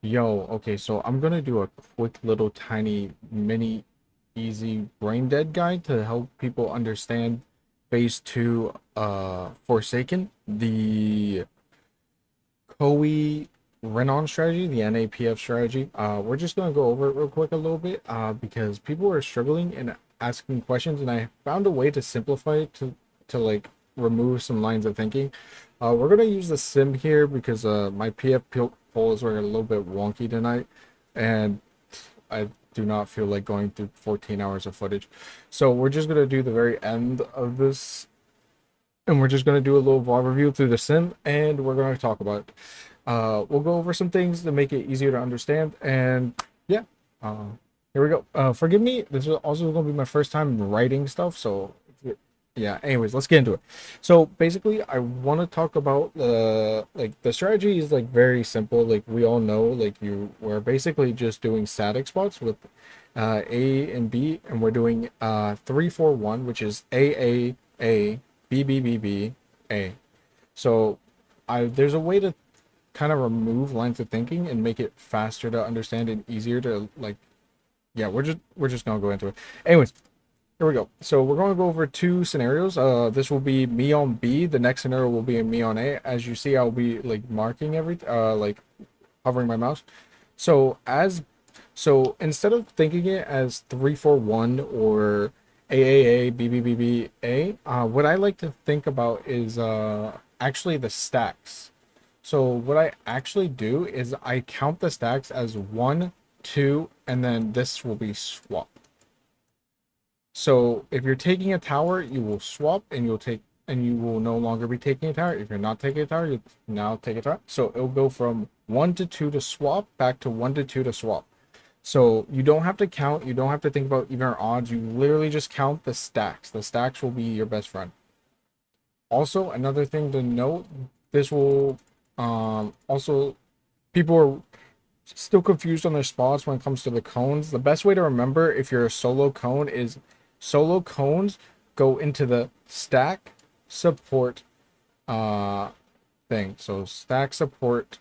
Yo, okay, so I'm gonna do a quick little tiny mini easy brain dead guide to help people understand phase two Forsaken, the Kroxy-Rinon strategy, the NAPF strategy. We're just gonna go over it real quick a little bit because people are struggling and asking questions, and I found a way to simplify it to like remove some lines of thinking. We're gonna use the sim here because my polls were a little bit wonky tonight, and I do not feel like going through 14 hours of footage. So we're just gonna do the very end of this, and we're just gonna do a little VOD review through the sim, and we're gonna talk about it. We'll go over some things to make it easier to understand, and yeah, uh, here we go. Forgive me. This is also gonna be my first time writing stuff, so yeah. Anyways, let's get into it. So basically, I want to talk about the strategy is like very simple. Like we all know, we're basically just doing static spots with A and B, and we're doing 3-4-1, which is A B B B B A. So I there's a way to kind of remove lines of thinking and make it faster to understand and easier to like. Yeah, we're just gonna go into it. Anyways, here we go. So we're going to go over two scenarios. This will be me on B. The next scenario will be me on A. As you see, I'll be like marking like hovering my mouse. So as so instead of thinking it as 3-4-1 or AAA BBBBA, what I like to think about is actually the stacks. So what I actually do is I count the stacks as one, two, and then this will be swap. So if you're taking a tower, you will swap and you will no longer be taking a tower. If you're not taking a tower, you now take a tower. So it'll go from 1 to 2 to swap back to 1 to 2 to swap. So you don't have to count, you don't have to think about even or odds. You literally just count the stacks. The stacks will be your best friend. Also, another thing to note, this will also people are still confused on their spots when it comes to the cones. The best way to remember if you're a solo cone is solo cones go into the stack support uh thing. So stack support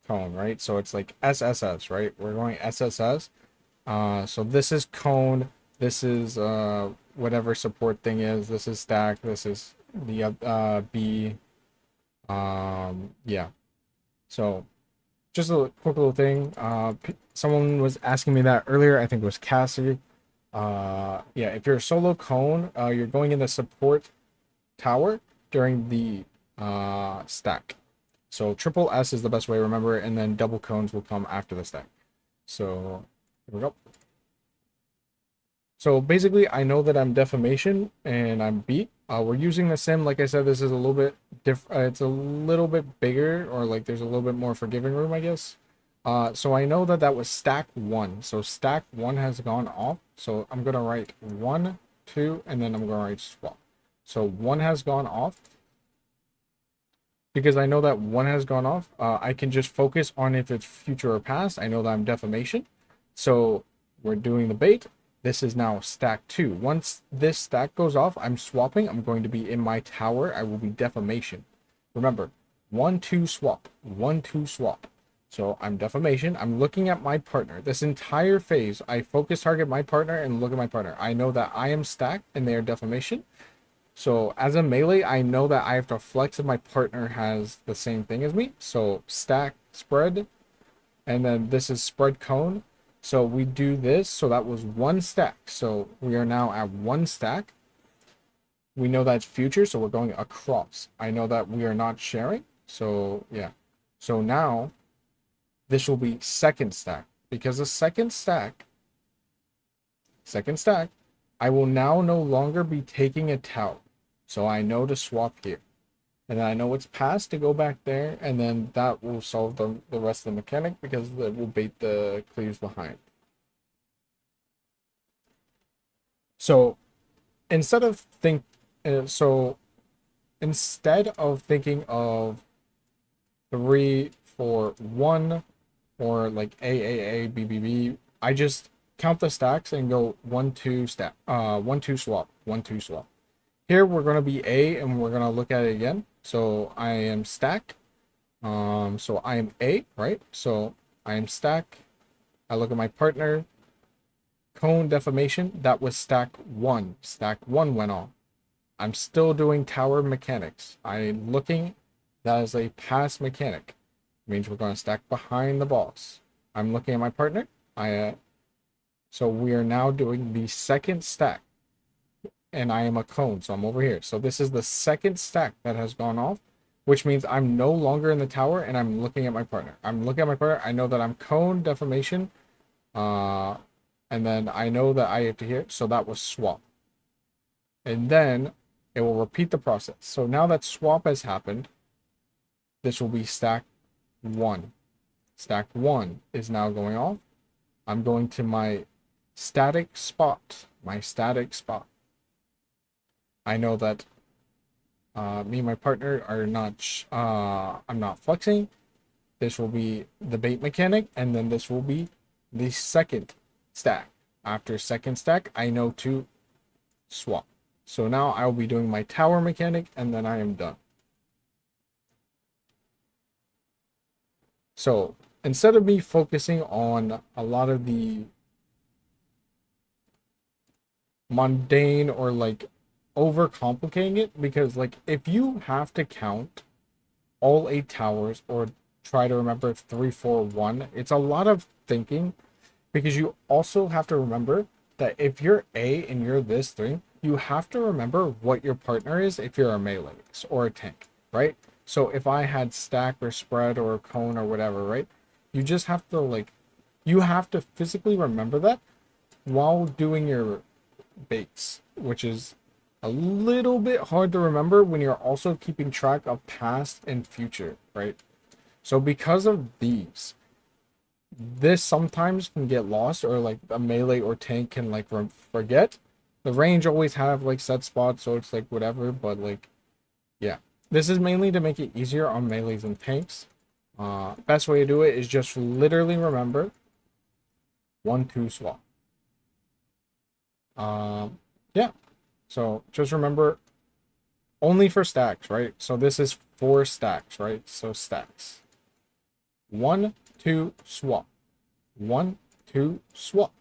cone, right? So it's like SSS, right? We're going SSS. So this is cone, this is whatever support thing is, this is stack, this is the B. Yeah. So just a quick little thing. Someone was asking me that earlier. I think it was Cassie. Yeah, if you're a solo cone, you're going in the support tower during the stack. So triple S is the best way to remember it, and then double cones will come after the stack. So here we go. So basically, I know that I'm defamation and I'm beat. We're using the sim. Like I said, this is a little bit it's a little bit bigger, or like there's a little bit more forgiving room, I guess. So I know that that was stack one. So stack one has gone off. So I'm gonna write one, two, and then I'm gonna write swap. So one has gone off. Because I know that one has gone off, I can just focus on if it's future or past. I know that I'm defamation. So we're doing the bait. This is now stack two. Once this stack goes off, I'm swapping. I'm going to be in my tower. I will be defamation. Remember, 1-2 swap. 1-2 swap. So I'm defamation. I'm looking at my partner. This entire phase, I focus target my partner and look at my partner. I know that I am stacked and they are defamation. So as a melee, I know that I have to flex if my partner has the same thing as me. So stack spread, and then this is spread cone. So we do this. So that was one stack. So we are now at one stack. We know that's future, so we're going across. I know that we are not sharing. So yeah. So now this will be second stack, because the second stack, I will now no longer be taking a tower. So I know to swap here. And then I know it's passed to go back there, and then that will solve the rest of the mechanic because it will bait the cleaves behind. So instead of think, so instead of thinking of 3-4-1 or like AAA I just count the stacks and go 1-2 stack, 1-2 swap, 1-2 swap. Here we're going to be A and we're going to look at it again. So I am stack. So I am A, right? So I am stack. I look at my partner. Cone deformation, that was stack one. Stack one went off. I'm still doing tower mechanics. I'm looking, that is a pass mechanic. Means we're going to stack behind the boss. I'm looking at my partner. So we are now doing the second stack, and I am a cone, so I'm over here. So this is the second stack that has gone off, which means I'm no longer in the tower, and I'm looking at my partner. I'm looking at my partner. I know that I'm cone deformation, and then I know that I have to hit. So that was swap, and then it will repeat the process. So now that swap has happened, this will be stack one. Stack one is now going off. I'm going to my static spot. My static spot. I know that me and my partner are not, I'm not flexing. This will be the bait mechanic, and then this will be the second stack. After second stack, I know to swap. So now I will be doing my tower mechanic, and then I am done. So instead of me focusing on a lot of the mundane or like overcomplicating it, because like if you have to count all 8 towers or try to remember 3, 4, 1, it's a lot of thinking, because you also have to remember that if you're A and you're this thing, you have to remember what your partner is if you're a melee or a tank, right? So if I had stack or spread or cone or whatever, right? You just have to like, you have to physically remember that while doing your baits, which is a little bit hard to remember when you're also keeping track of past and future, right? So because of these, this sometimes can get lost, or like a melee or tank can like forget. The range always have like set spots, so it's like whatever, but like, yeah. This is mainly to make it easier on melees and tanks. Best way to do it is just literally remember 1-2 swap. Yeah. So just remember only for stacks, right? So this is 4 stacks, right? So stacks. 1-2 swap. 1-2 swap.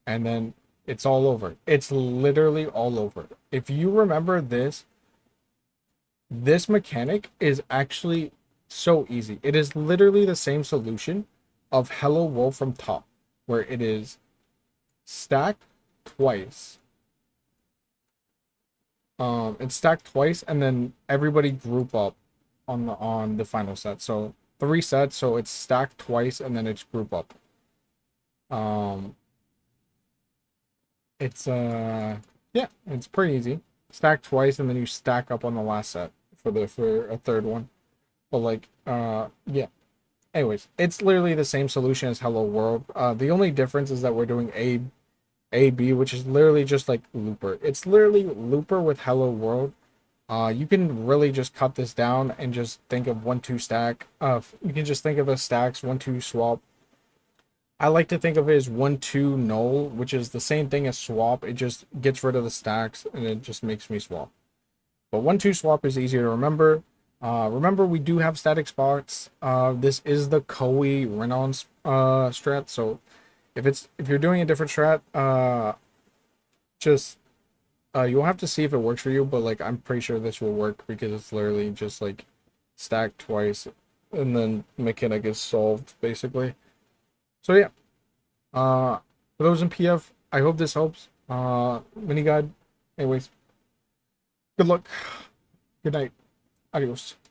And then it's all over. It's literally all over. If you remember this, this mechanic is actually so easy. It is literally the same solution of Hello World from top, where it is stack twice. It's stacked twice, and then everybody group up on the final set. So 3 sets, so it's stacked twice, and then it's group up. It's yeah, it's pretty easy. Stack twice, and then you stack up on the last set for a third one. But like yeah. Anyways, it's literally the same solution as Hello World. The only difference is that we're doing A B, which is literally just like Looper. It's literally Looper with Hello World. You can really just cut this down and just think of 1-2 stack. You can just think of the stacks 1-2 swap. I like to think of it as 1-2 null, which is the same thing as swap. It just gets rid of the stacks and it just makes me swap. But 1-2 swap is easier to remember. Remember, we do have static spots. This is the Kroxy-Rinon strat. So if you're doing a different strat, just you'll have to see if it works for you. But like, I'm pretty sure this will work because it's literally just like stack twice, and then mechanic is solved basically. So yeah, for those in PF, I hope this helps. Mini guide. Anyways, good luck. Good night. Adios.